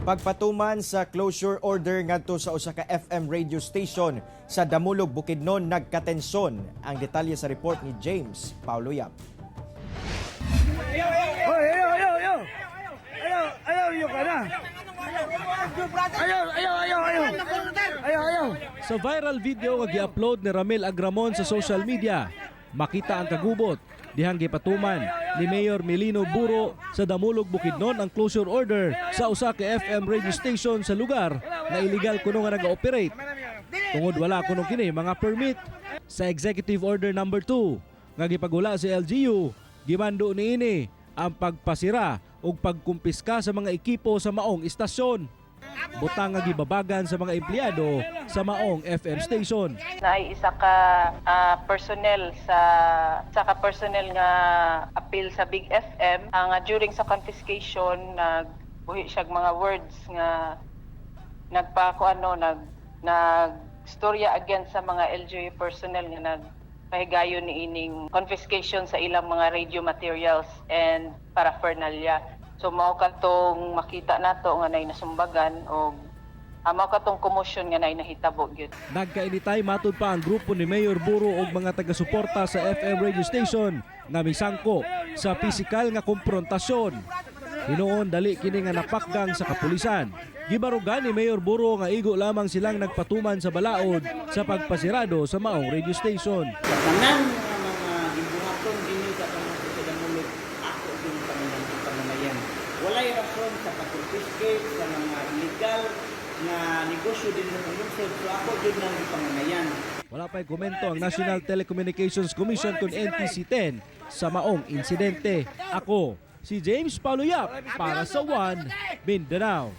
Pagpatuman sa closure order ngadto sa usa ka FM radio station sa Damulog, Bukidnon nagkatensyon. Ang detalye sa report ni James Paulo Yap. Sa viral video nga gi-upload ni Ramil Agramon sa social media, makita ang kagubot dihang gipatuman ni Mayor Melino Buro sa Damulog, Bukidnon ang closure order sa usa ka FM radio station sa lugar na illegal kuno nga naga-operate. Tungod wala kuno kini mga permit. Sa Executive Order number 2 nga gipagula sa LGU, gimando niini ang pagpasira ug pagkumpiska sa mga ekipo sa maong istasyon. Butang nga gibabagan sa mga empleyado sa maong FM station. Naay isa ka personnel personnel nga appeal sa Big FM nga during sa confiscation nagbuhi siya mga words nga nagstorya against sa mga LGU personnel nga nagpahigayon ni ining confiscation sa ilang mga radio materials and paraphernalia. So mao katong makita nato nga nay nasumbagan o mao katong commotion nga nay nahitabo gyud. Nagkainitay matud pa ang grupo ni Mayor Buro ug mga taga-suporta sa FM radio station nga misangko sa pisikal nga komprontasyon. Hinuon dali kini nga napakgang sa kapulisan. Gibarugan ni Mayor Buro nga igo lamang silang nagpatuman sa balaod sa pagpasirado sa maong radio station. Tanan mga gibuhaton dinhi sa Damulog ako din pamamayan. Walay rason sa pag-confiscate sa mga illegal na negosyo din ng lungsod. So ako din ang pamamayan. Wala pa'y komento ang National Telecommunications Commission kung NTC-10 sa maong insidente. Ako, si James Paulo Yap para sa One Mindanao.